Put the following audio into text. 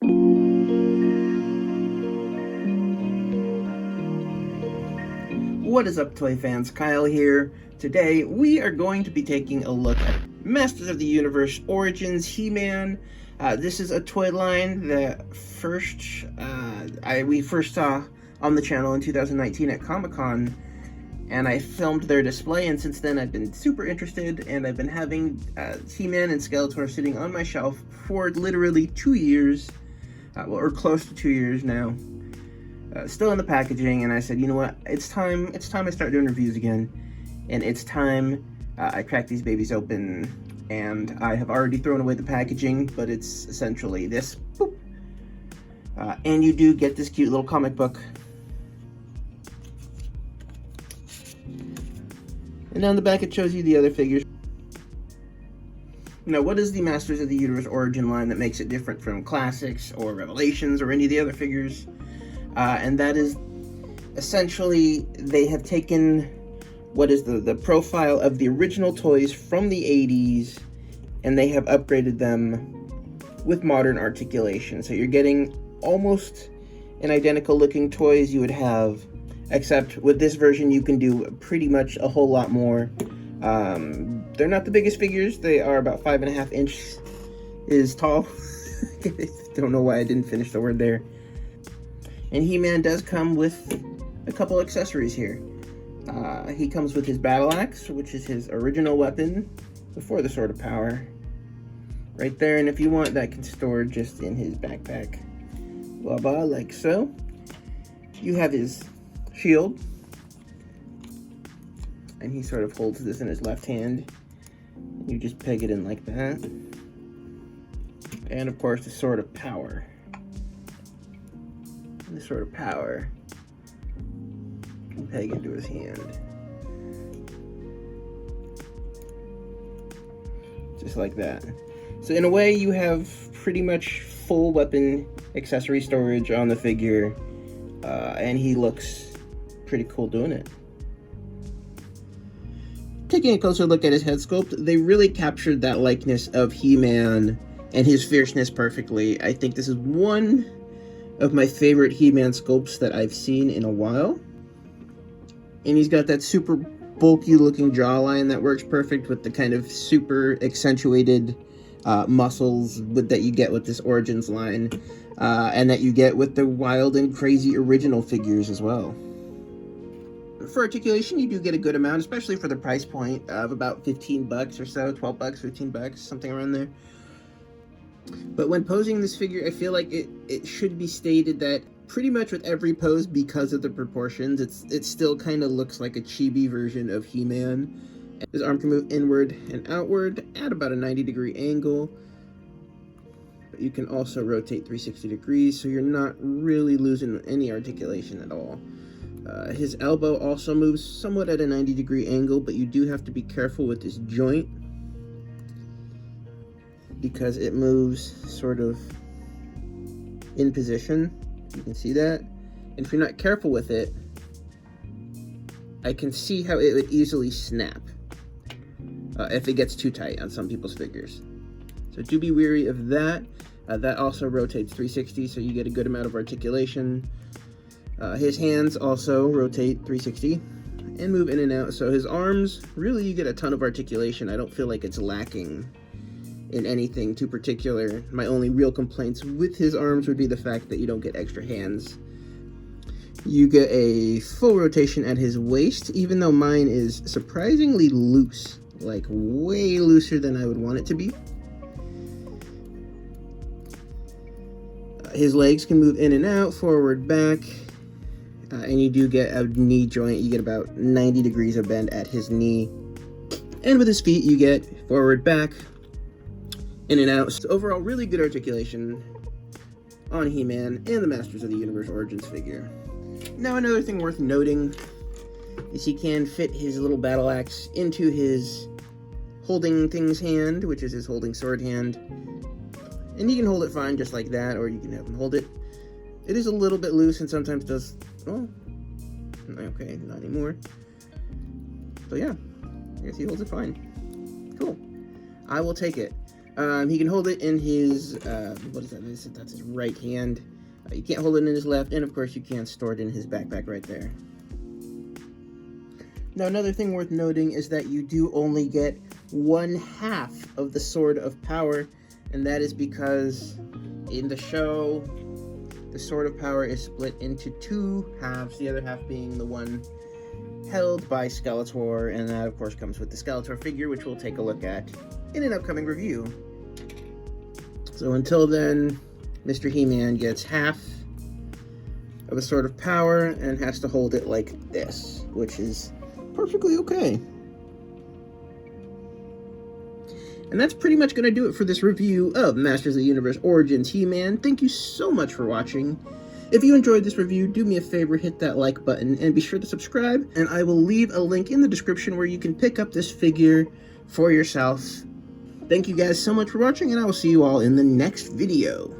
What is up, toy fans? Kyle here. Today we are going to be taking a look at Masters of the Universe Origins He-Man. This is a toy line that we first saw on the channel in 2019 at Comic-Con, and I filmed their display, and since then I've been super interested, and I've been having He-Man and Skeletor sitting on my shelf for literally 2 years, or close to 2 years now. Still in the packaging, and I said, you know what, it's time I start doing reviews again, and it's time I crack these babies open. And I have already thrown away the packaging, but it's essentially this. Boop. And you do get this cute little comic book. And down the back it shows you the other figures. Now, what is the Masters of the Universe Origin line that makes it different from Classics or Revelations or any of the other figures? And that is essentially they have taken what is the profile of the original toys from the 80s, and they have upgraded them with modern articulation. So you're getting almost an identical looking toy as you would have, except with this version you can do pretty much a whole lot more. They're not the biggest figures. They are about 5.5 inches tall. Don't know why I didn't finish the word there. And He-Man does come with a couple accessories here. He comes with his battle axe, which is his original weapon before the Sword of Power. Right there, and if you want, that can store just in his backpack. Blah blah, like so. You have his shield, and he sort of holds this in his left hand. You just peg it in like that. And of course, the Sword of Power. The Sword of Power can peg into his hand. Just like that. So in a way, you have pretty much full weapon accessory storage on the figure, and he looks pretty cool doing it. Taking a closer look at his head sculpt, they really captured that likeness of He-Man and his fierceness perfectly. I think this is one of my favorite He-Man sculpts that I've seen in a while. And he's got that super bulky looking jawline that works perfect with the kind of super accentuated muscles that you get with this Origins line, and that you get with the wild and crazy original figures as well. For articulation, you do get a good amount, especially for the price point of about 15 bucks or so, 12 bucks, 15 bucks, something around there. But when posing this figure, I feel like it should be stated that pretty much with every pose, because of the proportions, it still kind of looks like a chibi version of He-Man. His arm can move inward and outward at about a 90-degree angle. But you can also rotate 360 degrees, so you're not really losing any articulation at all. His elbow also moves somewhat at a 90-degree angle, but you do have to be careful with this joint, because it moves sort of in position. You can see that. And if you're not careful with it, I can see how it would easily snap if it gets too tight on some people's figures. So do be wary of that. That also rotates 360, so you get a good amount of articulation. His hands also rotate 360 and move in and out. So his arms, really you get a ton of articulation. I don't feel like it's lacking in anything too particular. My only real complaints with his arms would be the fact that you don't get extra hands. You get a full rotation at his waist, even though mine is surprisingly loose, like way looser than I would want it to be. His legs can move in and out, forward, back, and you do get a knee joint. You get about 90 degrees of bend at his knee. And with his feet, you get forward, back, in and out. So overall, really good articulation on He-Man and the Masters of the Universe Origins figure. Now, another thing worth noting is he can fit his little battle axe into his holding things hand, which is his holding sword hand. And you can hold it fine just like that, or you can have him hold it. It is a little bit loose and sometimes does, oh, okay, not anymore. So yeah, I guess he holds it fine. Cool. I will take it. He can hold it in his, what is that? That's his right hand. You can't hold it in his left, and of course you can't store it in his backpack right there. Now, another thing worth noting is that you do only get 1/2 of the Sword of Power, and that is because in the show, the Sword of Power is split into 2 halves, the other half being the one held by Skeletor, and that of course comes with the Skeletor figure, which we'll take a look at in an upcoming review. So until then, Mr. He-Man gets half of the Sword of Power and has to hold it like this, which is perfectly okay. And that's pretty much going to do it for this review of Masters of the Universe Origins He-Man. Thank you so much for watching. If you enjoyed this review, do me a favor, hit that like button, and be sure to subscribe, and I will leave a link in the description where you can pick up this figure for yourself. Thank you guys so much for watching, and I will see you all in the next video.